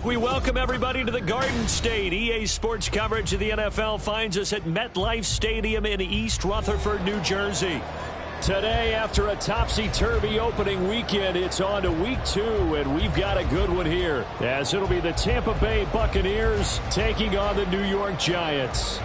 We welcome everybody to the Garden State. EA Sports coverage of the NFL finds us at MetLife Stadium in East Rutherford, New Jersey. Today, after a topsy-turvy opening weekend, it's on to week 2, and we've got a good one here, as it'll be the Tampa Bay Buccaneers taking on the New York Giants.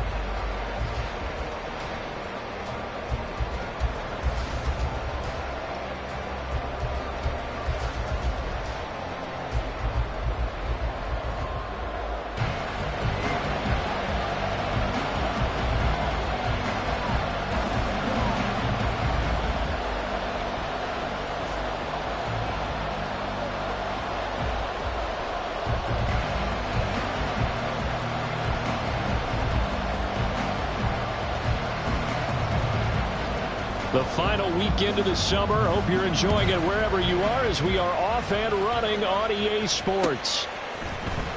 The final weekend of the summer. Hope you're enjoying it wherever you are as we are off and running on EA Sports.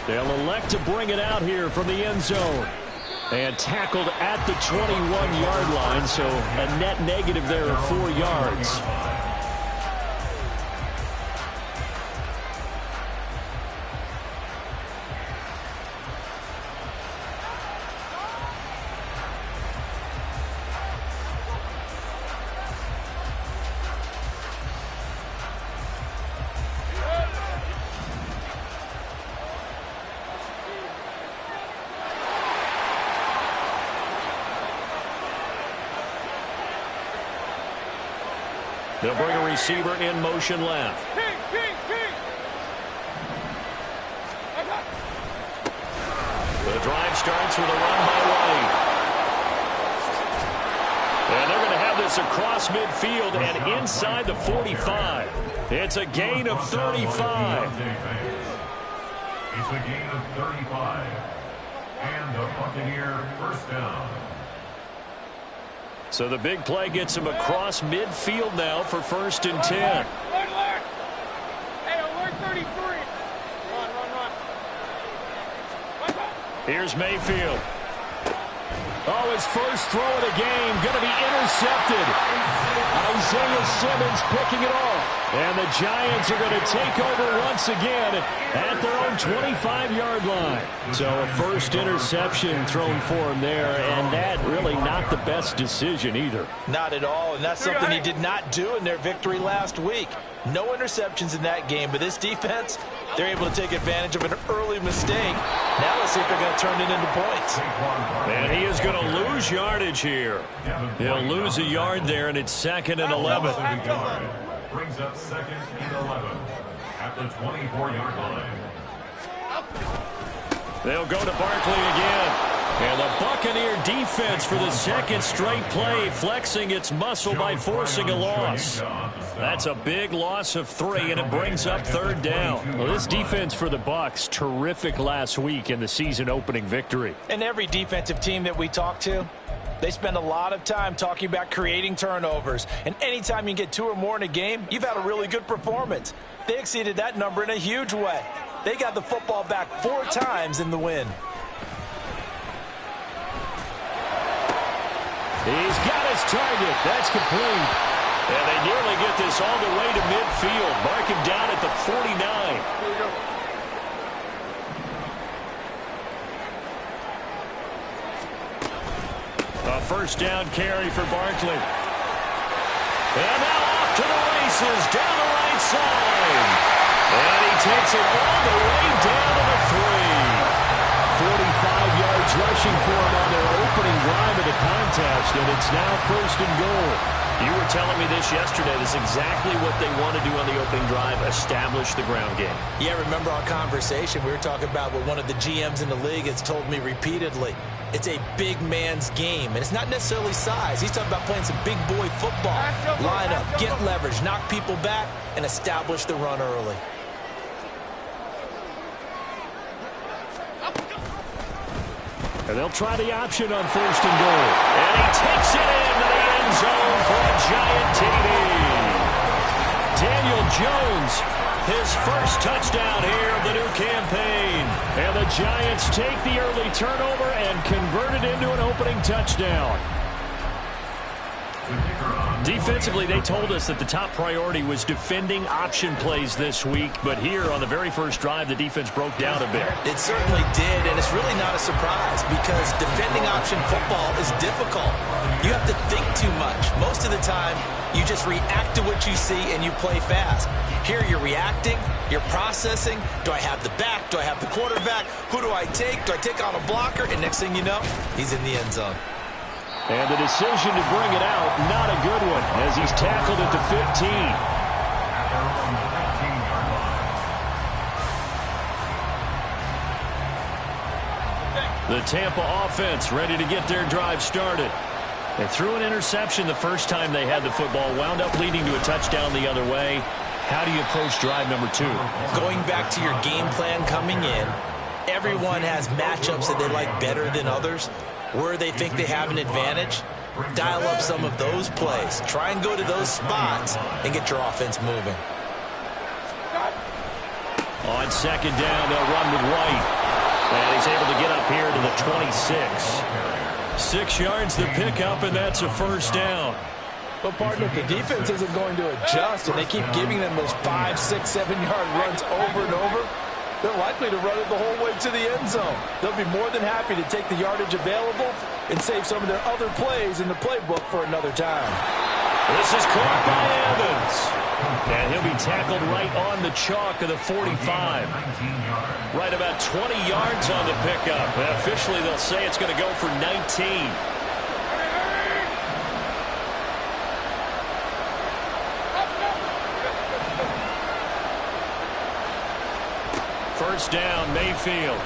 They'll elect to bring it out here from the end zone. And tackled at the 21-yard line, so a net negative there of 4 yards. They'll bring a receiver in motion left. The drive starts with a run by White. And they're going to have this across midfield and inside the 45. It's a gain of 35. It's a gain of 35. And the Buccaneer first down. So the big play gets him across midfield now for 1st and 10. Hey, alert 33. Run. Here's Mayfield. Oh, his first throw of the game going to be intercepted. Isaiah Simmons picking it off. And the Giants are going to take over once again at their own 25-yard line. So a first interception thrown for him there, and that really not the best decision either. Not at all, and that's something he did not do in their victory last week. No interceptions in that game, but this defense, they're able to take advantage of an early mistake. Now let's see if they're going to turn it into points. And he is going to lose yardage here. He'll lose a yard there, and it's 2nd and 11. Brings up 2nd and 11 at the 24-yard line. They'll go to Barkley again. And the Buccaneer defense for the 2nd straight play, flexing its muscle by forcing a loss. That's a big loss of 3, and it brings up 3rd down. Well, this defense for the Bucs, terrific last week in the season-opening victory. And every defensive team that we talk to, they spend a lot of time talking about creating turnovers. And anytime you get 2 or more in a game, you've had a really good performance. They exceeded that number in a huge way. They got the football back 4 times in the win. He's got his target. That's complete. And they nearly get this all the way to midfield. Mark him down at the 49. A first down carry for Barkley. And now off to the races down the right side. And he takes it all the way down to the 3. 45 yards rushing for him on their opening drive of the contest, and it's now 1st and goal. You were telling me this yesterday. This is exactly what they want to do on the opening drive, establish the ground game. Yeah, remember our conversation? We were talking about what one of the GMs in the league has told me repeatedly. It's a big man's game, and it's not necessarily size. He's talking about playing some big boy football. Line up, get leverage, knock people back, and establish the run early. And they'll try the option on 1st and goal. And he takes it into the end zone for a giant TD. Daniel Jones, his first touchdown here of the new campaign. And the Giants take the early turnover and convert it into an opening touchdown. The kicker on Defensively, they told us that the top priority was defending option plays this week. But here on the very first drive, the defense broke down a bit. It certainly did, and it's really not a surprise because defending option football is difficult. You have to think too much. Most of the time, you just react to what you see and you play fast. Here you're reacting, you're processing. Do I have the back? Do I have the quarterback? Who do I take? Do I take on a blocker? And next thing you know, he's in the end zone. And the decision to bring it out, not a good one, as he's tackled at the 15. The Tampa offense ready to get their drive started. They threw an interception the first time they had the football, wound up leading to a touchdown the other way. How do you approach drive number 2? Going back to your game plan coming in, everyone has matchups that they like better than others. Where they think they have an advantage, dial up some of those plays. Try and go to those spots and get your offense moving. On second down, they'll run with White. And he's able to get up here to the 26. 6 yards the pickup, and that's a first down. But, partner, if the defense isn't going to adjust and they keep giving them those 5, 6, 7-yard runs over and over, they're likely to run it the whole way to the end zone. They'll be more than happy to take the yardage available and save some of their other plays in the playbook for another time. This is caught by Evans. And he'll be tackled right on the chalk of the 45. Right about 20 yards on the pickup. And officially, they'll say it's going to go for 19. First down, Mayfield.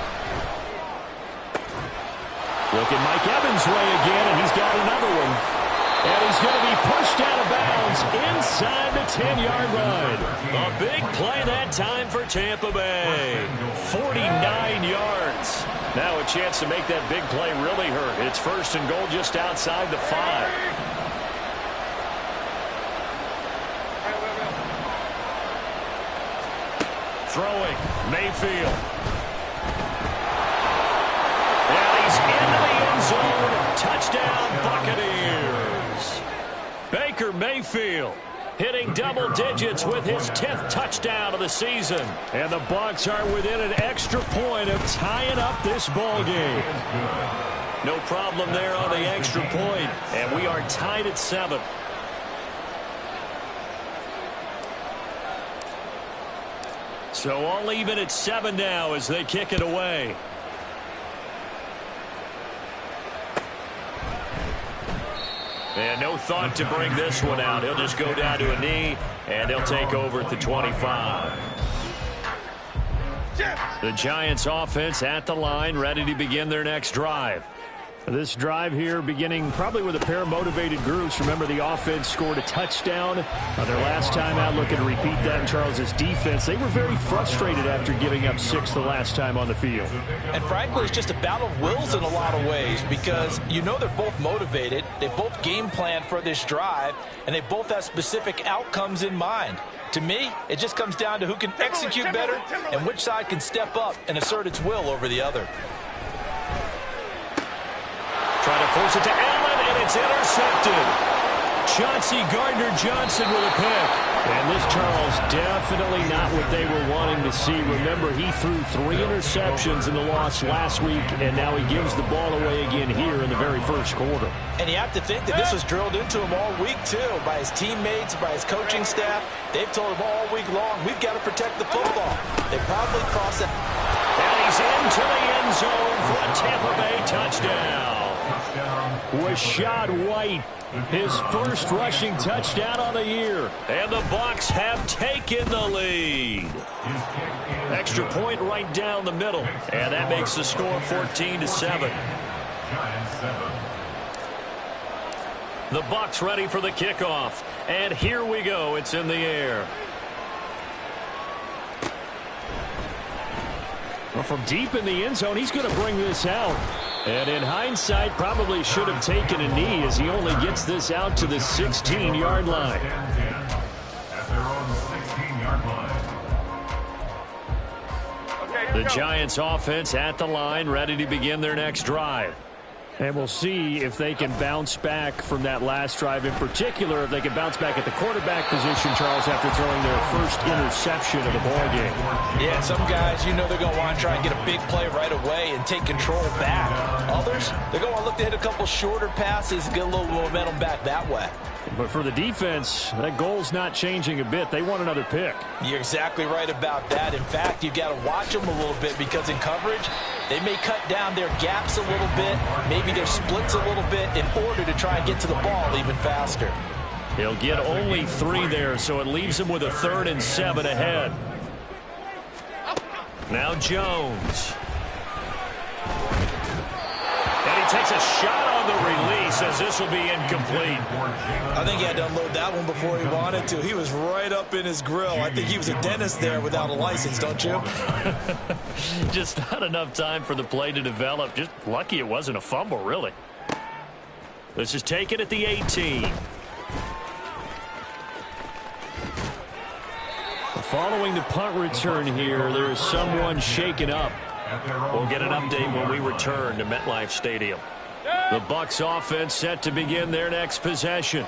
Look at Mike Evans' way again, and he's got another one. And he's going to be pushed out of bounds inside the 10-yard line. A big play that time for Tampa Bay. 49 yards. Now a chance to make that big play really hurt. It's first and goal just outside the 5. Throwing, Mayfield. And he's into the end zone. Touchdown, Buccaneers. Baker Mayfield hitting double digits with his 10th touchdown of the season. And the Bucs are within an extra point of tying up this ball game. No problem there on the extra point. And we are tied at 7. So all even at 7 now as they kick it away. And no thought to bring this one out. He'll just go down to a knee, and they'll take over at the 25. The Giants offense at the line, ready to begin their next drive. This drive here beginning probably with a pair of motivated groups. Remember, the offense scored a touchdown on their last time out. Looking to repeat that in Charles's defense. They were very frustrated after giving up 6 the last time on the field. And frankly, it's just a battle of wills in a lot of ways because you know they're both motivated. They both game plan for this drive, and they both have specific outcomes in mind. To me, it just comes down to who can execute better and which side can step up and assert its will over the other. Trying to force it to Allen, and it's intercepted. Chauncey Gardner-Johnson with a pick. And this, Charles, definitely not what they were wanting to see. Remember, he threw 3 interceptions in the loss last week, and now he gives the ball away again here in the very first quarter. And you have to think that this was drilled into him all week, too, by his teammates, by his coaching staff. They've told him all week long, we've got to protect the football. They probably cross it. And he's into the end zone for a Tampa Bay touchdown. Rashad White, his first rushing touchdown on the year. And the Bucs have taken the lead. Extra point right down the middle. And that makes the score 14-7. The Bucs ready for the kickoff. And here we go. It's in the air. Well, from deep in the end zone, he's going to bring this out. And in hindsight, probably should have taken a knee as he only gets this out to the 16-yard line. The Giants offense at the line, ready to begin their next drive. And we'll see if they can bounce back from that last drive, in particular, if they can bounce back at the quarterback position, Charles, after throwing their first interception of the ballgame. Yeah, some guys, you know they're going to want to try and get a big play right away and take control back. Others, they're going to look to hit a couple shorter passes, get a little momentum back that way. But for the defense, that goal's not changing a bit. They want another pick. You're exactly right about that. In fact, you've got to watch them a little bit because in coverage, they may cut down their gaps a little bit, maybe their splits a little bit in order to try and get to the ball even faster. He'll get only 3 there, so it leaves him with a 3rd and 7 ahead. Now Jones. And he takes a shot on the release as this will be incomplete. I think he had to unload that one before he wanted to. He was right up in his grill. I think he was a dentist there without a license, don't you? Just not enough time for the play to develop. Just lucky it wasn't a fumble, really. This is taken at the 18. Following the punt return here, there is someone shaken up. We'll get an update when we return to MetLife Stadium. The Bucs offense set to begin their next possession.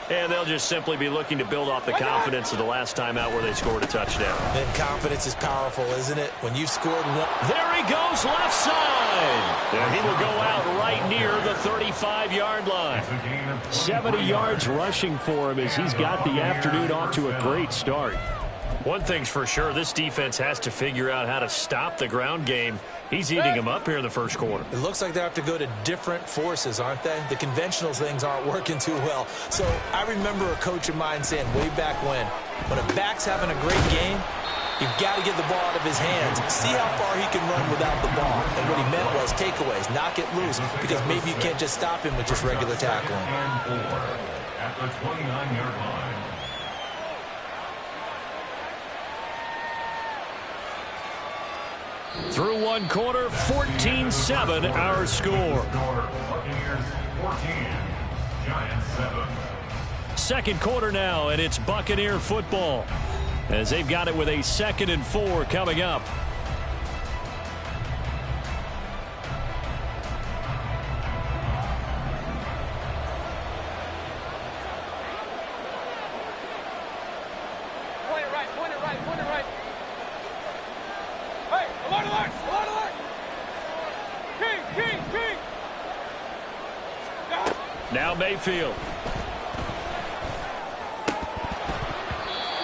And they'll just simply be looking to build off the confidence of the last time out where they scored a touchdown. And confidence is powerful, isn't it? When you've scored one. There he goes, left side. And he will go out right near the 35-yard line. 70 yards rushing for him as he's got the afternoon off to a great start. One thing's for sure, this defense has to figure out how to stop the ground game. He's eating them up here in the first quarter. It looks like they have to go to different forces, aren't they? The conventional things aren't working too well. So I remember a coach of mine saying way back when a back's having a great game, you've got to get the ball out of his hands. See how far he can run without the ball. And what he meant was takeaways, knock it loose, because maybe you can't just stop him with just regular tackling. At the 29-yard line. Through one quarter, 14-7 our score. Buccaneers 14, Giants 7. Second quarter now, and it's Buccaneer football as they've got it with a 2nd and 4 coming up. Point it right, point it right, point it right. Hey, alert, alert, alert, alert. King, king, king. Now Mayfield.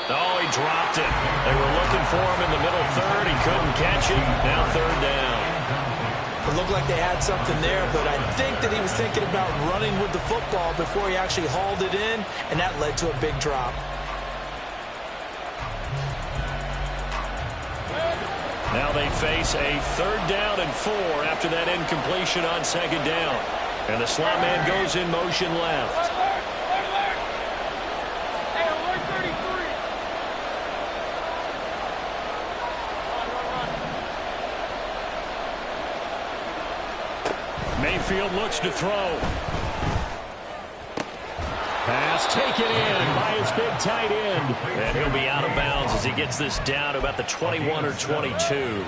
Oh, he dropped it. They were looking for him in the middle third. He couldn't catch it. Now 3rd down. It looked like they had something there, but I think that he was thinking about running with the football before he actually hauled it in, and that led to a big drop. Now they face a 3rd down and 4 after that incompletion on 2nd down. And the slot man goes in motion left. Alert, alert, alert. Hey, alert 33. Run, run, run. Mayfield looks to throw. Pass taken in by his big tight end. And he'll be out of bounds as he gets this down to about the 21 or 22.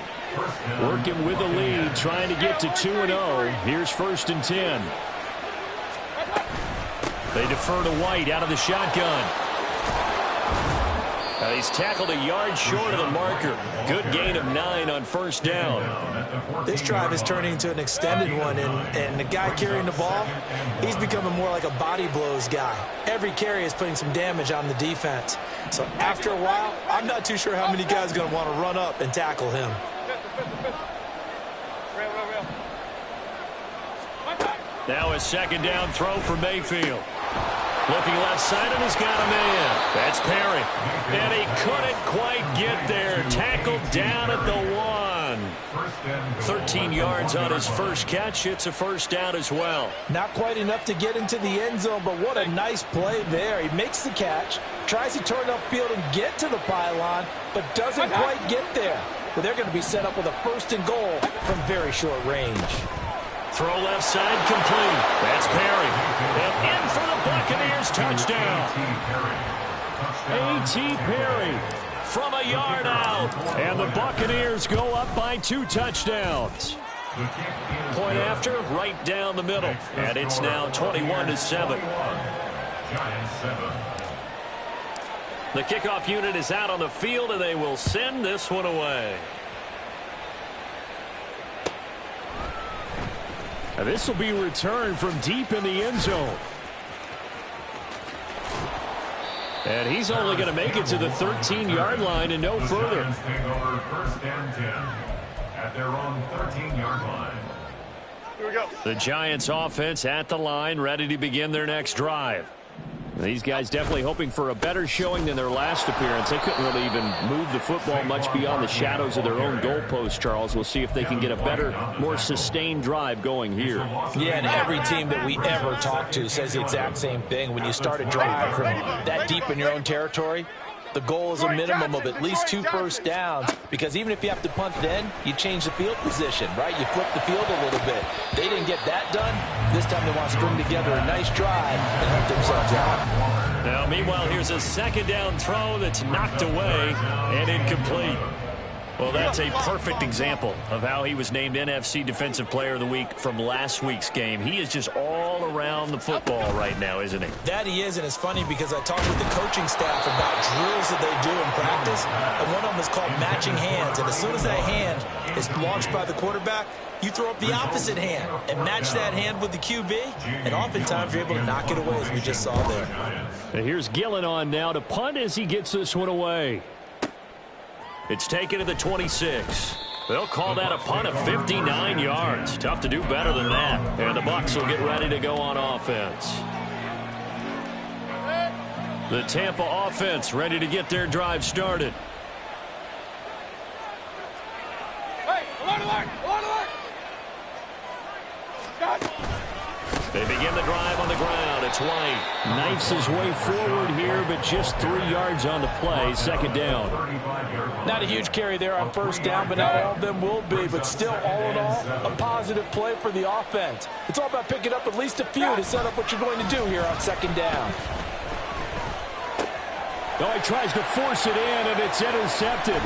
Working with the lead, trying to get to 2-0. Here's 1st and 10. They defer to White out of the shotgun. He's tackled a yard short of the marker. Good gain of 9 on 1st down. This drive is turning into an extended one, and the guy carrying the ball, he's becoming more like a body blows guy. Every carry is putting some damage on the defense. So after a while, I'm not too sure how many guys are going to want to run up and tackle him. Real, real, real. Now a 2nd down throw for Mayfield. Looking left side, and he's got a man. That's Perry. And he couldn't quite get there. Tackled down at the 1. 13 yards on his first catch. It's a 1st down as well. Not quite enough to get into the end zone, but what a nice play there. He makes the catch, tries to turn upfield and get to the pylon, but doesn't quite get there. But they're going to be set up with a 1st and goal from very short range. Throw left side complete. That's Perry. And in for the Buccaneers touchdown. A.T. Perry from a yard out. And the Buccaneers go up by 2 touchdowns. Point after, right down the middle. And it's now 21-7. Giants 7. The kickoff unit is out on the field, and they will send this one away. And this will be returned from deep in the end zone. And he's only going to make it to the 13-yard line and no further. Giants take over first and 10 at their own 13-yard line. Here we go. The Giants offense at the line, ready to begin their next drive. These guys definitely hoping for a better showing than their last appearance. They couldn't really even move the football much beyond the shadows of their own goalpost, Charles. We'll see if they can get a better, more sustained drive going here. Yeah, and every team that we ever talk to says the exact same thing. When you start a drive from that deep in your own territory, the goal is a minimum of at least 2 first downs, because even if you have to punt then, you change the field position, right? You flip the field a little bit. They didn't get that done. This time they want to string together a nice drive and help themselves out. Now, meanwhile, here's a second down throw that's knocked away and incomplete. Well, that's a perfect example of how he was named NFC Defensive Player of the Week from last week's game. He is just all around the football right now, isn't he? That he is, and it's funny because I talked with the coaching staff about drills that they do in practice, and one of them is called matching hands. And as soon as that hand is launched by the quarterback, you throw up the opposite hand and match that hand with the QB, and oftentimes you're able to knock it away, as we just saw there. And here's Gillen on now to punt as he gets this one away. It's taken to the 26. They'll call that a punt of 59 yards. Tough to do better than that. And the Bucs will get ready to go on offense. The Tampa offense ready to get their drive started. Hey, alert, alert, alert, alert. Got. They begin the drive on the ground. It's White. Knifes his way forward here, but just 3 yards on the play. Second down. Not a huge carry there on first down, but not all of them will be. But still, all in all, a positive play for the offense. It's all about picking up at least a few to set up what you're going to do here on second down. Oh, he tries to force it in, and it's intercepted.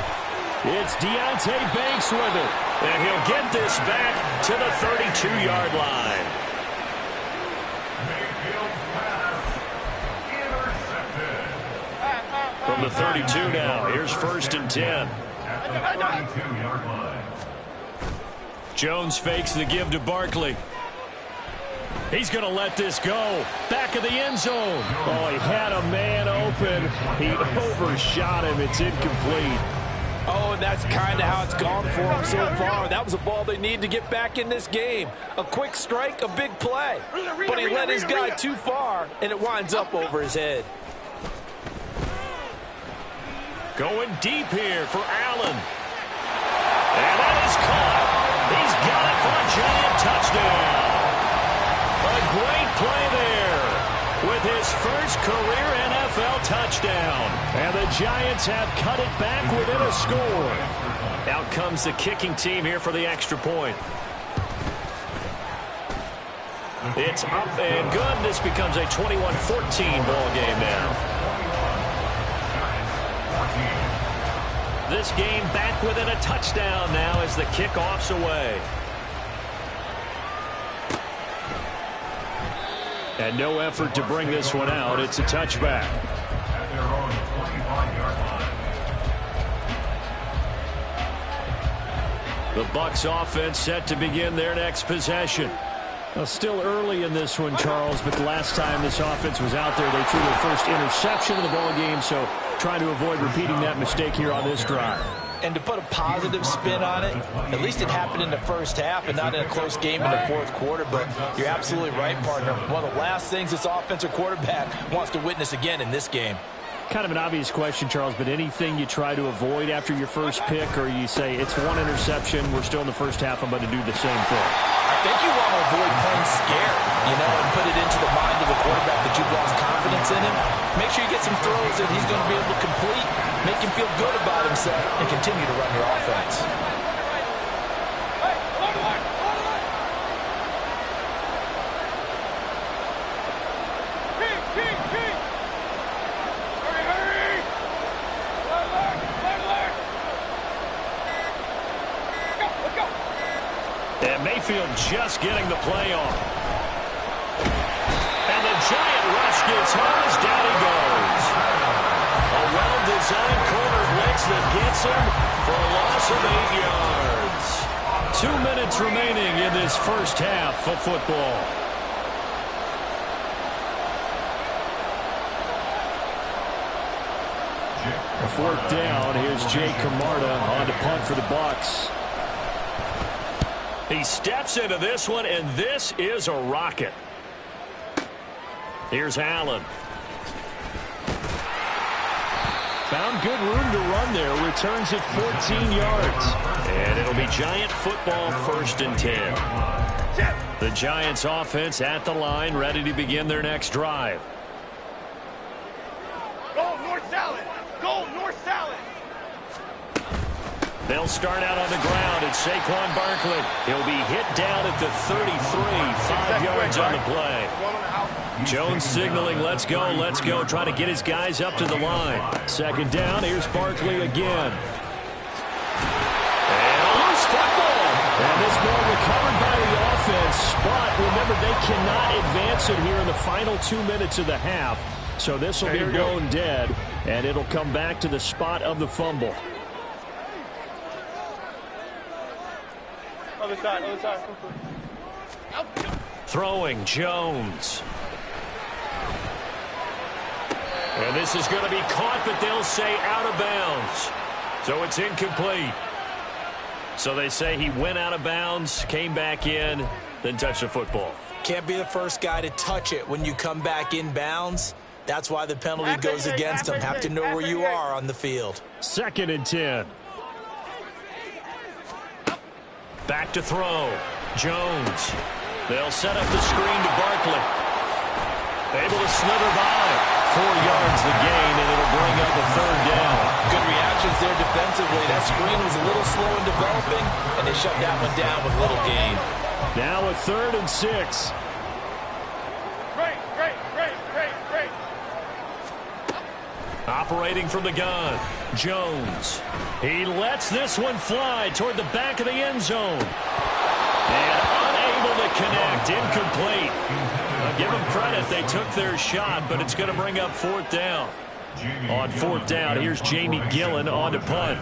It's Deonte Banks with it. And he'll get this back to the 32-yard line. From the 32 now, here's first and 10. Jones fakes the give to Barkley. He's going to let this go. Back of the end zone. Oh, he had a man open. He overshot him. It's incomplete. Oh, and that's kind of how it's gone for him so far. That was a ball they need to get back in this game. A quick strike, a big play. But he led his guy too far, and it winds up over his head. Going deep here for Allen. And that is caught. He's got it for a giant touchdown. A great play there with his first career NFL touchdown. And the Giants have cut it back within a score. Out comes the kicking team here for the extra point. It's up and good. This becomes a 21-14 ball game now. This game back within a touchdown now as the kickoff's away. And no effort to bring this one out. It's a touchback. At their own 25-yard line. The Bucs offense set to begin their next possession. Well, still early in this one, Charles, but the last time this offense was out there, they threw their first interception of the ball game, so trying to avoid repeating that mistake here on this drive. And to put a positive spin on it, at least it happened in the first half and not in a close game in the fourth quarter. But you're absolutely right, partner. One of the last things this offensive quarterback wants to witness again in this game. Kind of an obvious question, Charles, but anything you try to avoid after your first pick, or you say it's one interception, we're still in the first half, I'm going to do the same thing? I think you want to avoid playing scared, and put it into the mind of the quarterback that you've lost confidence in him. Make sure you get some throws that he's going to be able to complete, make him feel good about himself, and continue to run your offense. Mayfield just getting the play on. And the giant rush gets home as down he goes. A well-designed corner blitz that gets him for a loss of 8 yards. 2 minutes remaining in this first half of football. A fourth down. Here's Jay Camarda on to punt for the Bucs. He steps into this one, and this is a rocket. Here's Allen. Found good room to run there. Returns it 14 yards. And it'll be Giant football, 1st and 10. The Giants offense at the line, ready to begin their next drive. Go, North Salad! Go, North Salad! They'll start out on the ground. It's Saquon Barkley. He'll be hit down at the 33, 5 yards on the play. Jones signaling, let's go, trying to get his guys up to the line. 2nd down, here's Barkley again. And a loose football. And this ball recovered by the offense. But remember, they cannot advance it here in the final 2 minutes of the half. So this will be blown dead, and it'll come back to the spot of the fumble. Other side. Throwing, Jones. And this is going to be caught, but they'll say out of bounds. So it's incomplete. So they say he went out of bounds, came back in, then touched the football. Can't be the first guy to touch it when you come back in bounds. That's why the penalty goes against him. Have to know where you are on the field. 2nd and 10. Back to throw. Jones. They'll set up the screen to Barkley. Able to slither by. 4 yards the gain, and it'll bring up a 3rd down. Good reactions there defensively. That screen was a little slow in developing, and they shut that one down with little gain. Now a 3rd and 6. Great. Operating from the gun, Jones. He lets this one fly toward the back of the end zone. And unable to connect, incomplete. I'll give them credit, they took their shot, but it's going to bring up 4th down. On 4th down, here's Jamie Gillen on to punt.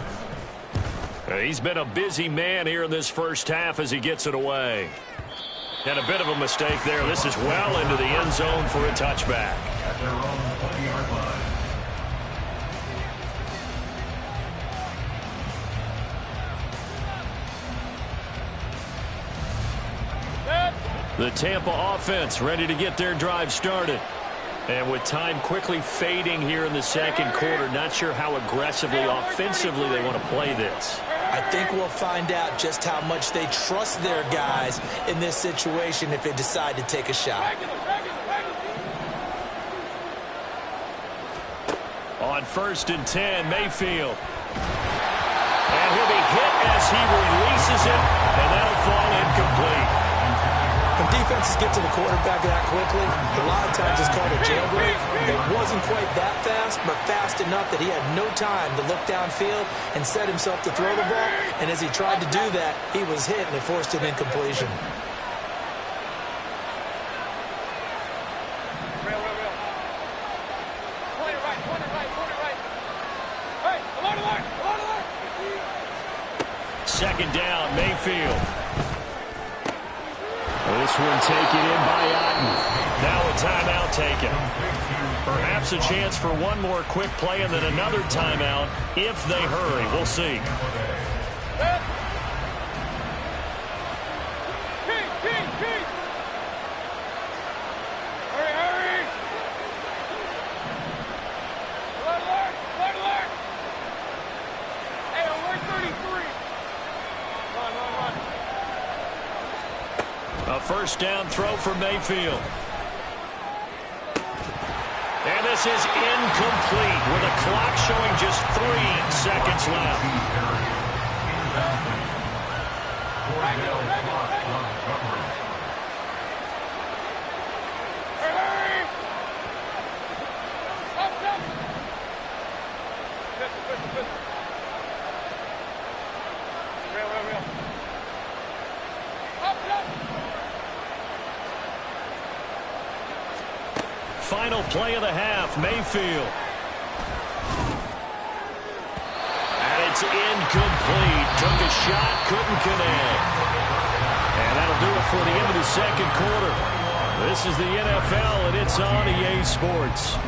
He's been a busy man here in this first half as he gets it away. And a bit of a mistake there. This is well into the end zone for a touchback. At their own 20-yard line. The Tampa offense ready to get their drive started. And with time quickly fading here in the 2nd quarter, not sure how aggressively, offensively they want to play this. I think we'll find out just how much they trust their guys in this situation if they decide to take a shot. On 1st and 10, Mayfield. And he'll be hit as he releases it, and that'll fall incomplete. When defenses get to the quarterback that quickly, a lot of times it's called a jailbreak. It wasn't quite that fast, but fast enough that he had no time to look downfield and set himself to throw the ball. And as he tried to do that, he was hit and it forced an incompletion. Real. Point it right. Hey, alert. 2nd down, Mayfield. This one taken in by Otten. Now a timeout taken. Perhaps a chance for one more quick play and then another timeout if they hurry. We'll see. Keith. Hurry. Alert. Hey, alert 33. Run. A 1st down throw for Mayfield. And this is incomplete with a clock showing just 3 seconds left. Hurry. Up. Pistol. Real. Up. final play of the half. Mayfield. And it's incomplete. Took a shot, couldn't connect. And that'll do it for the end of the second quarter. This is the NFL, and it's on EA Sports.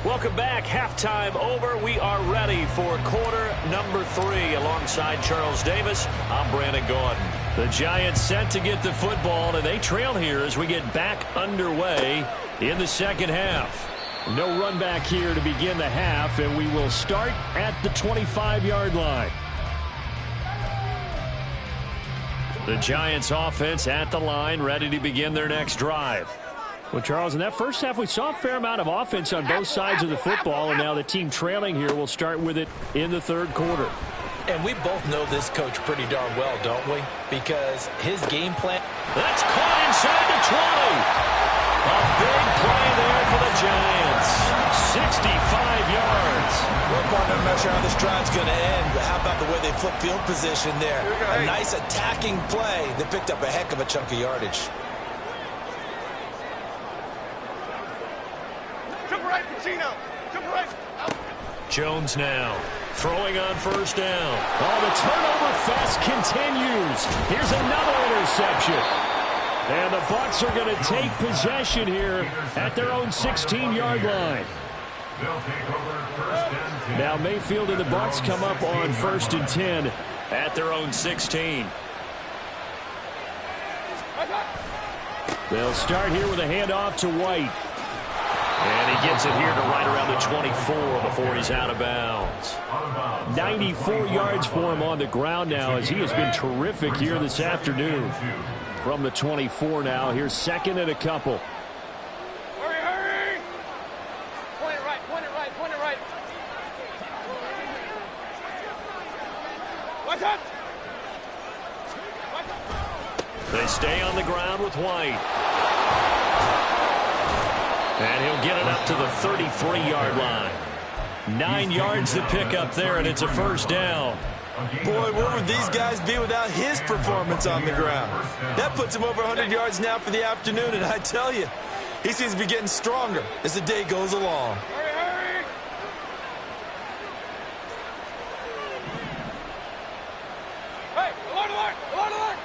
Welcome back. Halftime over. We are ready for quarter number 3. Alongside Charles Davis, I'm Brandon Gaudin. The Giants set to get the football, and they trail here as we get back underway in the second half. No run back here to begin the half, and we will start at the 25-yard line. The Giants offense at the line, ready to begin their next drive. Well, Charles, in that first half, we saw a fair amount of offense on both sides of the football, and now the team trailing here will start with it in the third quarter. And we both know this coach pretty darn well, don't we? Because his game plan... That's caught inside the 20. A big play there for the Giants. 65 yards. Well, partner, I'm not sure how this drive's going to end, but how about the way they flip field position there? A nice attacking play that picked up a heck of a chunk of yardage. Jones now throwing on first down. Oh, the turnover fest continues. Here's another interception. And the Bucs are going to take possession here at their own 16-yard line. Now Mayfield and the Bucs come up on 1st and 10 at their own 16. They'll start here with a handoff to White. And he gets it here to right around the 24 before he's out of bounds. 94 yards for him on the ground now, as he has been terrific here this afternoon. From the 24 now, here's 2nd and a couple. Hurry, hurry! Point it right, point it right, point it right. Watch out! They stay on the ground with White. And he'll get it up to the 33-yard line. 9 yards to pick up there, and it's a first down. Boy, where would these guys be without his performance on the ground? That puts him over 100 yards now for the afternoon, and I tell you, he seems to be getting stronger as the day goes along. Hurry, hurry! Hey, alert, alert, alert, alert!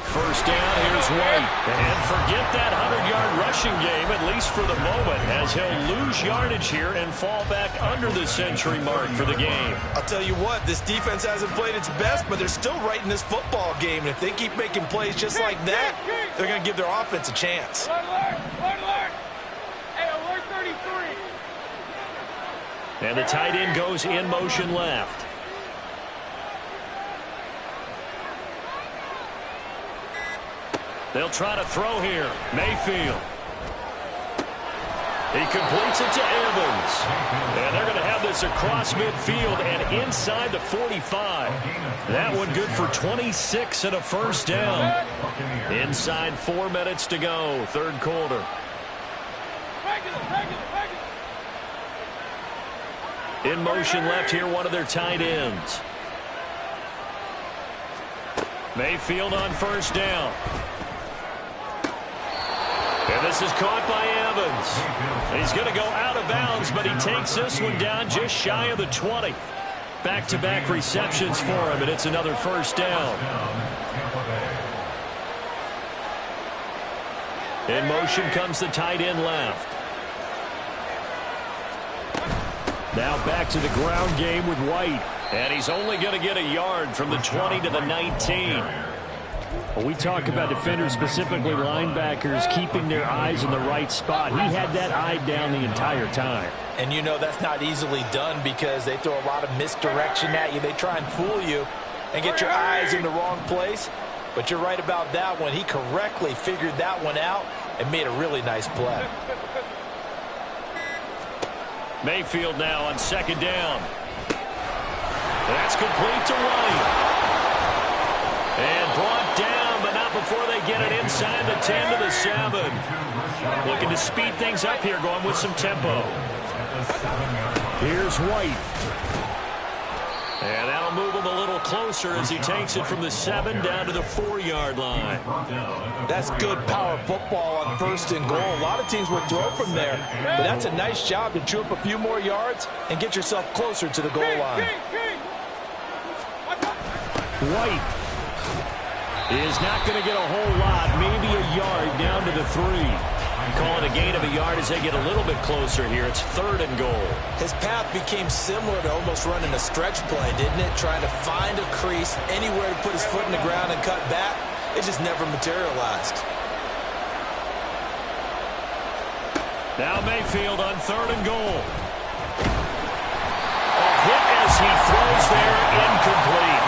First down, here's White. And forget that 100-yard rushing game, at least for the moment, as he'll lose yardage here and fall back under the century mark for the game. I'll tell you what, this defense hasn't played its best, but they're still right in this football game. And if they keep making plays just like that, they're going to give their offense a chance. Alert, alert, alert, alert! Hey, alert 33! And the tight end goes in motion left. They'll try to throw here. Mayfield. He completes it to Evans. And they're going to have this across midfield and inside the 45. That one good for 26 and a first down. Inside 4 minutes to go, third quarter. In motion left here, one of their tight ends. Mayfield on first down. And this is caught by Evans. He's going to go out of bounds, but he takes this one down just shy of the 20. Back-to-back receptions for him, and it's another first down. In motion comes the tight end left. Now back to the ground game with White. And he's only going to get a yard from the 20 to the 19. Well, we talk about defenders, specifically linebackers, keeping their eyes in the right spot. He had that eye down the entire time. And you know that's not easily done because they throw a lot of misdirection at you. They try and fool you and get your eyes in the wrong place. But you're right about that one. He correctly figured that one out and made a really nice play. Mayfield now on second down. That's complete to White. And brought down, but not before they get it inside the 10 to the 7. Looking to speed things up here, going with some tempo. Here's White. And that'll move him a little closer as he takes it from the 7 down to the 4-yard line. That's good power football on 1st and goal. A lot of teams would throw from there, but that's a nice job to chew up a few more yards and get yourself closer to the goal line. White is not going to get a whole lot, maybe a yard down to the 3. Call it a gain of a yard as they get a little bit closer here. It's 3rd and goal. His path became similar to almost running a stretch play, didn't it? Trying to find a crease, anywhere to put his foot in the ground and cut back. It just never materialized. Now Mayfield on 3rd and goal. A hit as he throws there, incomplete.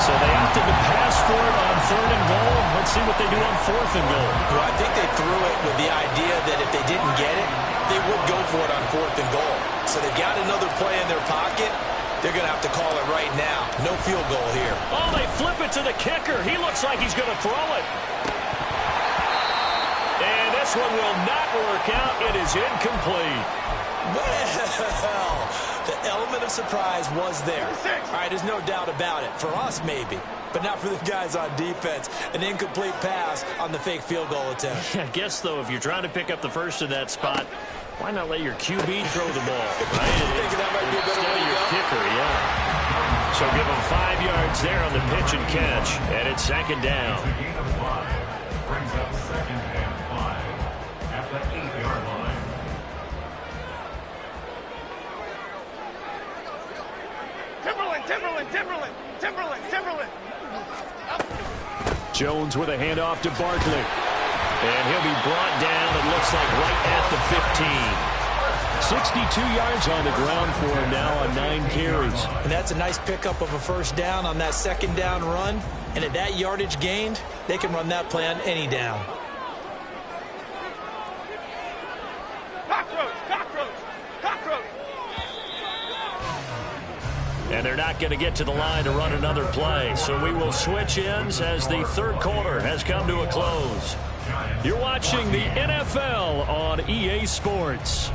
So they opted to pass for it on 3rd and goal. Let's see what they do on 4th and goal. Well, I think they threw it with the idea that if they didn't get it, they would go for it on 4th and goal. So they got another play in their pocket. They're going to have to call it right now. No field goal here. Oh, they flip it to the kicker. He looks like he's going to throw it. And this one will not work out. It is incomplete. Well, the element of surprise was there. All right, there's no doubt about it. For us, maybe, but not for the guys on defense. An incomplete pass on the fake field goal attempt. I guess, though, if you're trying to pick up the first in that spot, why not let your QB throw the ball, right? Thinking that might be a better way to your go? kicker, yeah. So give him 5 yards there on the pitch and catch, and it's 2nd down. It's a gain of 5. Brings up 2nd and 5 at the 8-yard line. Timberland. Jones with a handoff to Barkley. And he'll be brought down, it looks like, right at the 15. 62 yards on the ground for him now on 9 carries. And that's a nice pickup of a 1st down on that 2nd down run. And at that yardage gained, they can run that play on any down. Cockroach. And they're not going to get to the line to run another play. So we will switch ends as the 3rd quarter has come to a close. You're watching the NFL on EA Sports.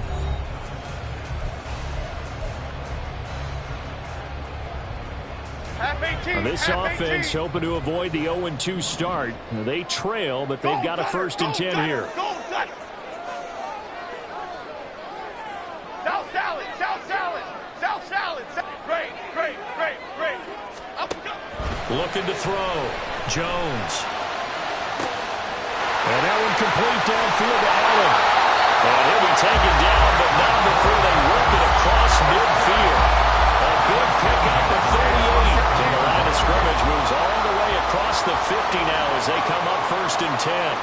This offense hoping to avoid the 0-2 start. They trail, but they've got a 1st and 10 here. South salad. Great. Looking to throw. Jones. And that one complete downfield to Allen. And he'll be taken down, but not before they work it across midfield. A good pickup of 38. And the line of scrimmage moves all the way across the 50 now as they come up 1st and 10.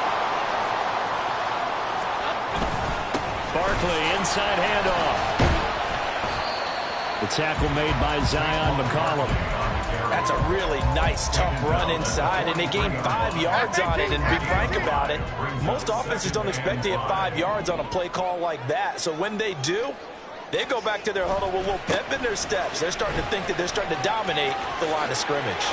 Barkley, inside handoff. The tackle made by Zion McCollum. That's a really nice, tough run inside, and they gained 5 yards on it. And to be frank about it, most offenses don't expect to get 5 yards on a play call like that. So when they do, they go back to their huddle with a little pep in their steps. They're starting to think that they're starting to dominate the line of scrimmage.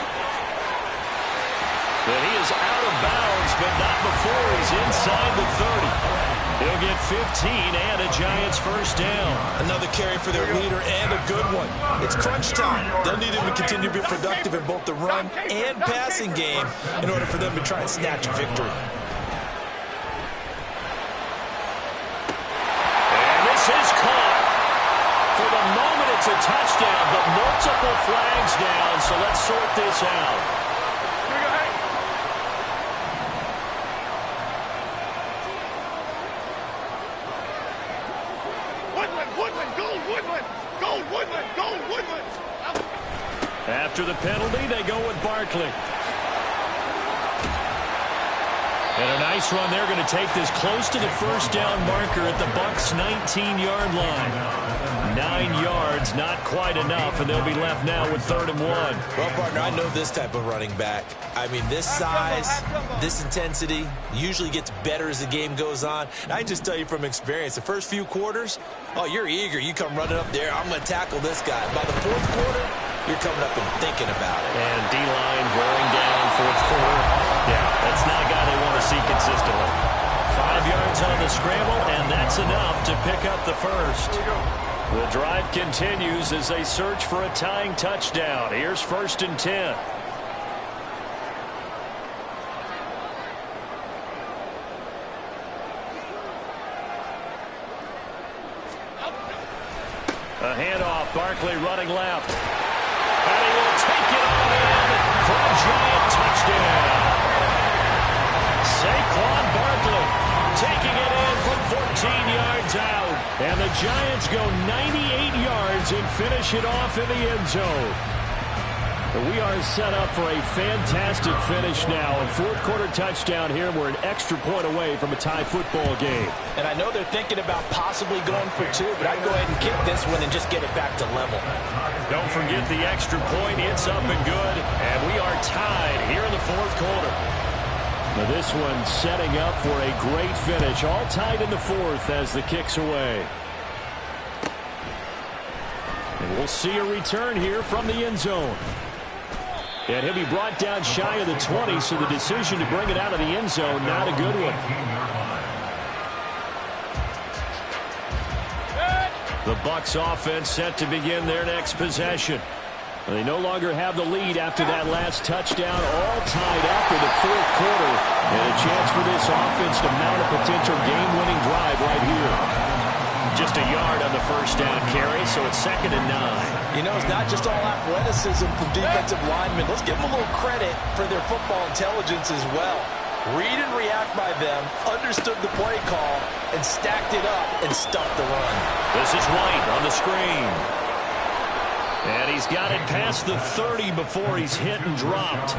But he is out of bounds, but not before he's inside the 30. He'll get 15 and a Giants 1st down. Another carry for their leader and a good one. It's crunch time. They'll need him to continue to be productive in both the run and passing game in order for them to try and snatch a victory. And this is caught. For the moment, it's a touchdown, but multiple flags down, so let's sort this out. Woodland. After the penalty, they go with Barkley. And a nice run. They're going to take this close to the 1st down marker at the Bucs' 19-yard line. 9 yards, not quite enough, and they'll be left now with 3rd and 1. Well, partner, I know this type of running back. I mean, this size, this intensity usually gets better as the game goes on. And I can just tell you from experience, the first few quarters, oh, you're eager. You come running up there, I'm going to tackle this guy. By the 4th quarter, you're coming up and thinking about it. And D-line wearing down 4th quarter. Yeah, that's not a guy they want to see consistently. 5 yards on the scramble, and that's enough to pick up the 1st. The drive continues as they search for a tying touchdown. Here's 1st and 10. A handoff, Barkley running left. And he will take it on in for a giant touchdown. Saquon Barkley taking it in from 14 yards out. And the Giants go 98 yards and finish it off in the end zone. We are set up for a fantastic finish now. A fourth-quarter touchdown here. We're an extra point away from a tie football game. And I know they're thinking about possibly going for 2, but I'd go ahead and kick this one and just get it back to level. Don't forget the extra point. It's up and good. And we are tied here in the fourth quarter. Now this one setting up for a great finish. All tied in the fourth as the kick's away. And we'll see a return here from the end zone. And he'll be brought down shy of the 20, so the decision to bring it out of the end zone, not a good one. The Bucs offense set to begin their next possession. They no longer have the lead after that last touchdown, all tied up in the fourth quarter. And a chance for this offense to mount a potential game-winning drive right here. Just a yard on the first down carry, so it's 2nd and 9. You know, it's not just all athleticism from defensive linemen. Let's give them a little credit for their football intelligence as well. Read and react by them, understood the play call, and stacked it up and stuffed the run. This is White on the screen. And he's got it past the 30 before he's hit and dropped.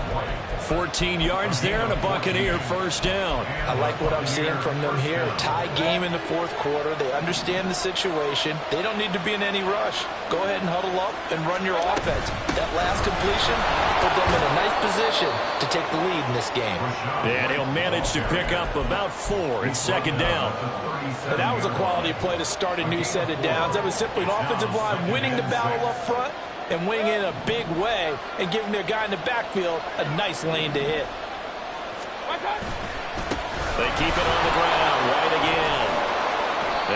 14 yards there and a Buccaneer first down. I like what I'm seeing from them here. Tie game in the fourth quarter. They understand the situation. They don't need to be in any rush. Go ahead and huddle up and run your offense. That last completion put them in a nice position to take the lead in this game. And he'll manage to pick up about 4 in 2nd down. And that was a quality play to start a new set of downs. That was simply an offensive line winning the battle up front and winning in a big way and giving their guy in the backfield a nice lane to hit. They keep it on the ground. White again.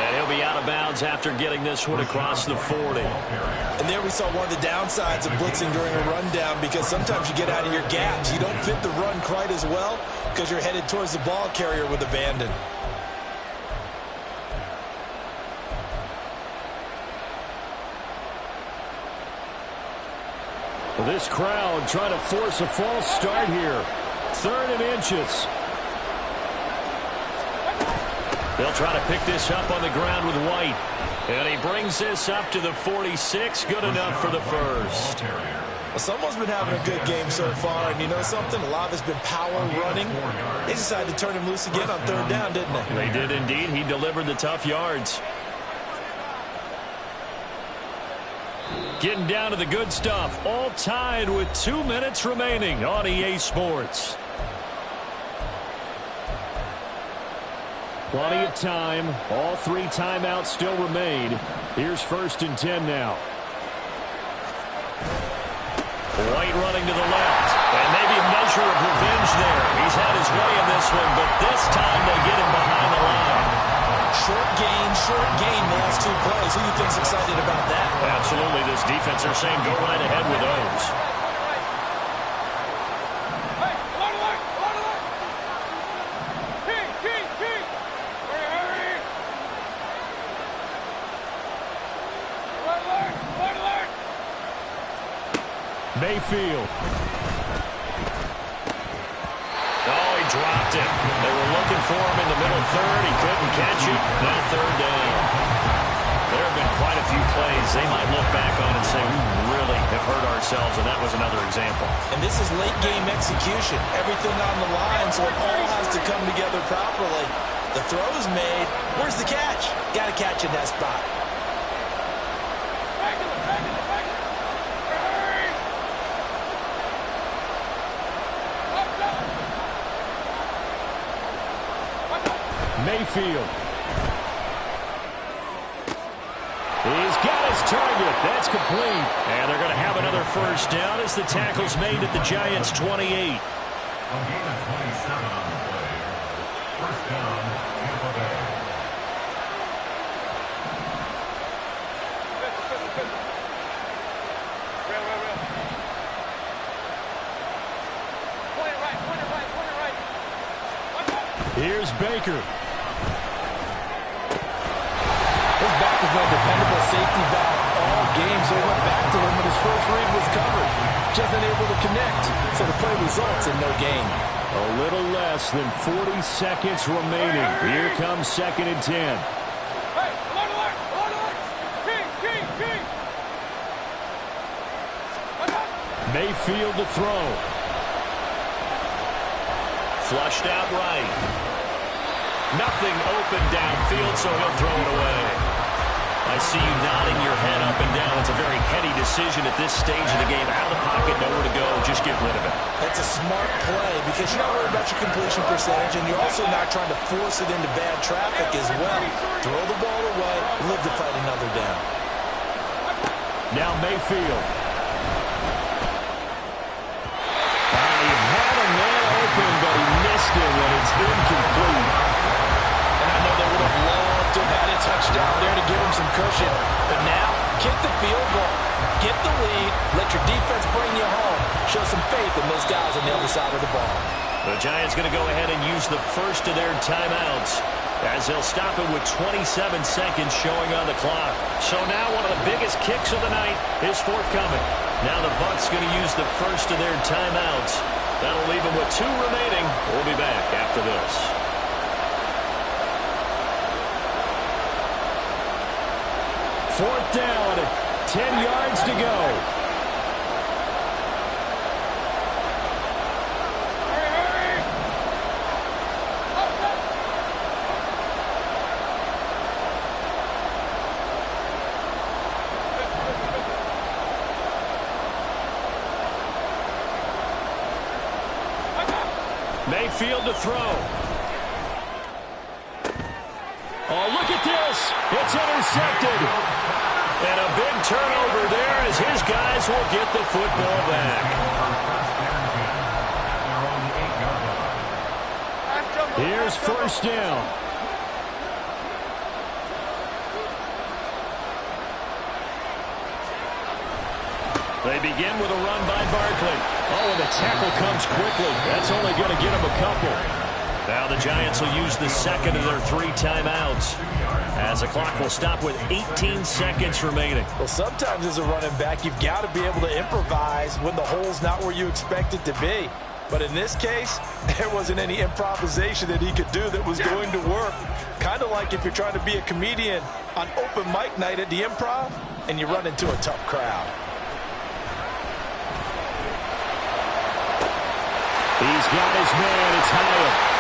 And he'll be out of bounds after getting this one across the 40. And there we saw one of the downsides of blitzing during a rundown, because sometimes you get out of your gaps. You don't fit the run quite as well because you're headed towards the ball carrier with abandon. This crowd trying to force a false start here. 3rd and inches. They'll try to pick this up on the ground with White. And he brings this up to the 46. Good enough for the first. Well, someone's been having a good game so far, and you know something? A lot of it's been power running. They decided to turn him loose again on 3rd down, didn't they? They did indeed. He delivered the tough yards. Getting down to the good stuff. All tied with 2 minutes remaining on EA Sports. Plenty of time. All 3 timeouts still remain. Here's 1st and 10 now. White running to the left. And maybe a measure of revenge there. He's had his way in this one, but this time they get him behind the line. Short gain the last 2 plays. Who do you think's excited about that? Absolutely. This defense, they're saying go right ahead with those. Mayfield. Oh, he dropped it. They were looking for him in the middle 3rd. He couldn't catch it. Now 3rd down. There have been quite a few plays they might look back on and say, we really have hurt ourselves, and that was another example. And this is late game execution. Everything on the line, so it all has to come together properly. The throw's made. Where's the catch? Got to catch in that spot. Mayfield. He's got his target. That's complete. And they're going to have another first down as the tackle's made at the Giants' 28. A gain of 27 on the play. First down, Tampa Bay. Here's Baker. His back has been a dependable safety valve all game, so he went back to him when his first read was covered. Just unable to connect, so the play results in no gain. A little less than 40 seconds remaining. Here comes 2nd and 10. Hey, alert, alert, alert! King! Mayfield to throw. Flushed out right. Nothing open downfield, so he'll throw it away. I see you nodding your head up and down. It's a very heady decision at this stage of the game. Out of the pocket, nowhere to go. Just get rid of it. That's a smart play because you're not worried about your completion percentage, and you're also not trying to force it into bad traffic as well. Throw the ball away, live to fight another down. Now Mayfield. He had a man open, but he missed him, and it's incomplete. And I know they would have loved to have had a touchdown there to give him some cushion. But now, kick the field goal. Get the lead. Let your defense bring you home. Show some faith in those guys on the other side of the ball. The Giants going to go ahead and use the first of their timeouts as they'll stop it with 27 seconds showing on the clock. So now one of the biggest kicks of the night is forthcoming. Now the Bucs going to use the first of their timeouts. That'll leave them with 2 remaining. We'll be back after this. Fourth down, 10 yards to go. Hurry! Mayfield to throw. Oh, look at this. It's intercepted. And a big turnover there as his guys will get the football back. Here's first down. They begin with a run by Barkley. Oh, and the tackle comes quickly. That's only going to get him a couple. Now the Giants will use the second of their 3 timeouts as the clock will stop with 18 seconds remaining. Well, sometimes as a running back, you've got to be able to improvise when the hole's not where you expect it to be. But in this case, there wasn't any improvisation that he could do that was going to work. Kind of like if you're trying to be a comedian on open mic night at the Improv and you run into a tough crowd. He's got his man. It's Hyatt.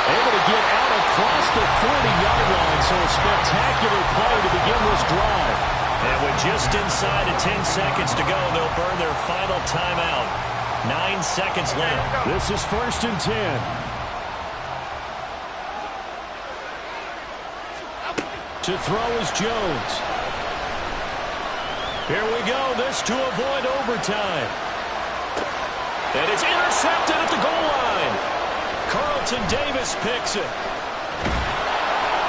Able to get out across the 40-yard line, so a spectacular play to begin this drive. And with just inside of 10 seconds to go, they'll burn their final timeout. 9 seconds left. This is first and 10. To throw is Jones. Here we go. This to avoid overtime. And it's intercepted at the goal line. Carlton Davis picks it.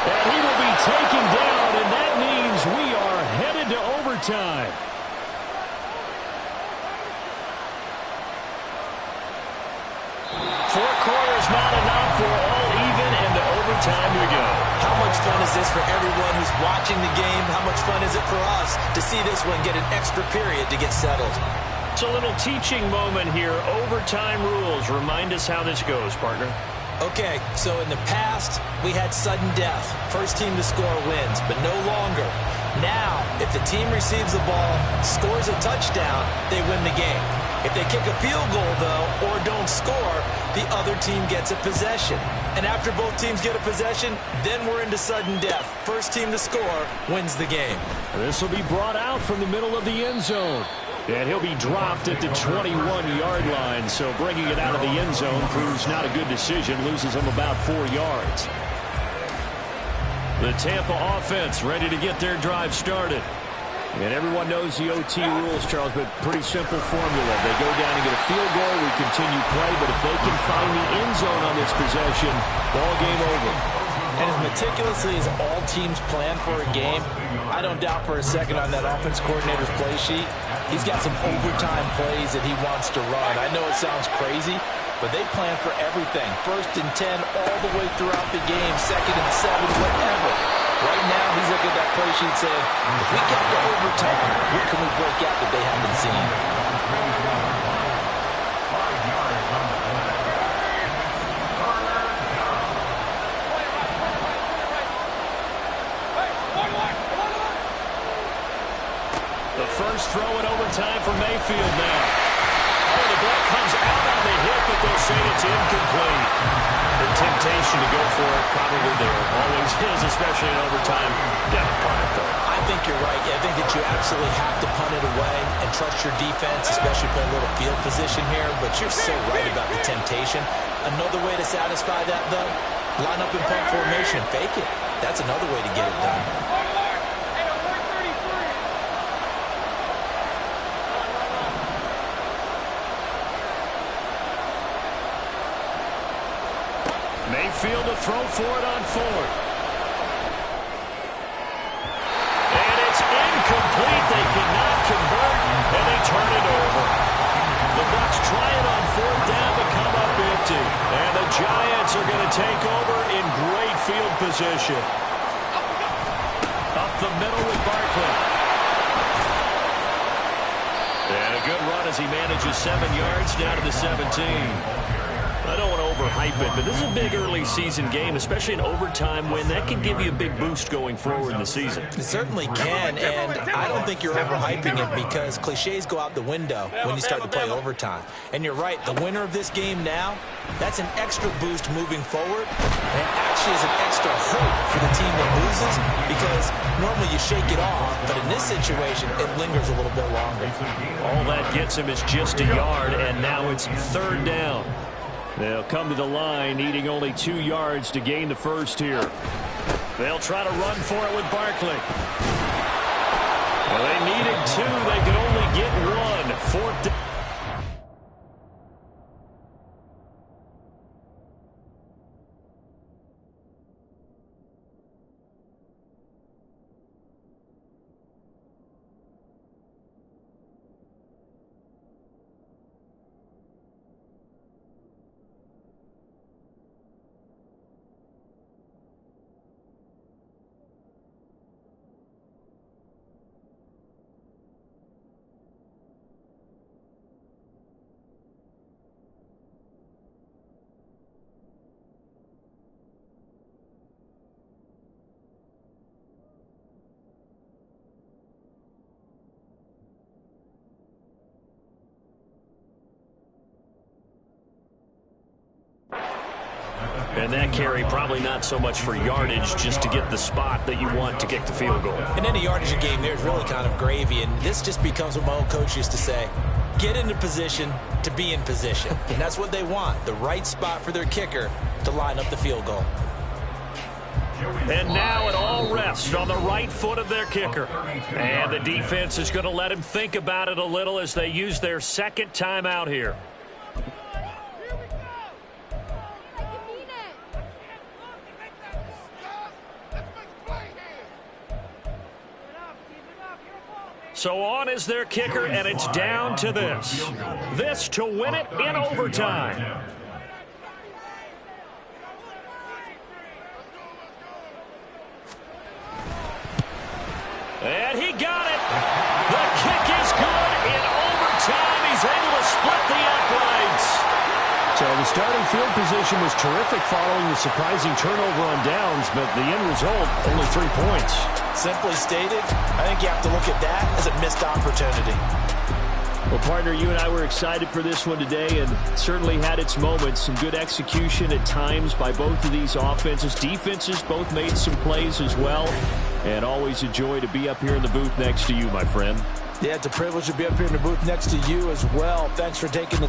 And he will be taken down, and that means we are headed to overtime. Four quarters not enough. We're all even, and to overtime we go. How much fun is this for everyone who's watching the game? How much fun is it for us to see this one get an extra period to get settled? It's a little teaching moment here. Overtime rules. Remind us how this goes, partner. Okay, so in the past, we had sudden death. First team to score wins, but no longer. Now, if the team receives the ball, scores a touchdown, they win the game. If they kick a field goal, though, or don't score, the other team gets a possession. And after both teams get a possession, then we're into sudden death. First team to score wins the game. This will be brought out from the middle of the end zone. And he'll be dropped at the 21-yard line, so bringing it out of the end zone proves not a good decision, loses him about 4 yards. The Tampa offense ready to get their drive started. And everyone knows the OT rules, Charles, but pretty simple formula. They go down and get a field goal, we continue play, but if they can find the end zone on this possession, ball game over. And as meticulously as all teams plan for a game, I don't doubt for a second on that offense coordinator's play sheet, he's got some overtime plays that he wants to run. I know it sounds crazy, but they plan for everything. 1st and 10 all the way throughout the game, 2nd and 7, whatever. Right now, he's looking at that play sheet saying, if we get to overtime, what can we break out that they haven't seen? The first throw in overtime for Mayfield now. Oh, the ball comes out on the hit, but they'll say it's incomplete. The temptation to go for it probably there. Always is, especially in overtime. Got to punt it, though. I think you're right. I think that you absolutely have to punt it away and trust your defense, especially play a little field position here. But you're so right about the temptation. Another way to satisfy that, though, line up in punt formation, fake it. That's another way to get it done. Mayfield to throw for it on 4th. And it's incomplete. They cannot convert, and they turn it over. The Bucs try it on 4th down to come up empty. And the Giants are going to take over in great field position. Up the middle with Barkley. And a good run as he manages 7 yards down to the 17. I don't want to overhype it, but this is a big early season game, especially in overtime win. That can give you a big boost going forward in the season. It certainly can, and I don't think you're overhyping it because cliches go out the window when you start to play overtime. And you're right, the winner of this game now, that's an extra boost moving forward, and actually is an extra hope for the team that loses because normally you shake it off, but in this situation, it lingers a little bit longer. All that gets him is just a yard, and now it's 3rd down. They'll come to the line, needing only 2 yards to gain the first here. They'll try to run for it with Barkley. Well, they needed 2. They could only get 1. 4th down. And that carry probably not so much for yardage, just to get the spot that you want to kick the field goal. In any yardage game, there's really kind of gravy, and this just becomes what my old coach used to say. Get into position to be in position. And that's what they want, the right spot for their kicker to line up the field goal. And now it all rests on the right foot of their kicker. And the defense is going to let him think about it a little as they use their 2nd timeout here. So on is their kicker, and it's down to this. This to win it in overtime. And he got it. The kick is good in overtime. He's able to split the uprights. So the starting field position was terrific following the surprising turnover on downs, but the end result, only 3 points. Simply stated, I think you have to look at that as a missed opportunity. Well, partner, you and I were excited for this one today, and certainly had its moments. Some good execution at times by both of these offenses. Defenses both made some plays as well. And always a joy to be up here in the booth next to you, my friend. Yeah, it's a privilege to be up here in the booth next to you as well. Thanks for taking the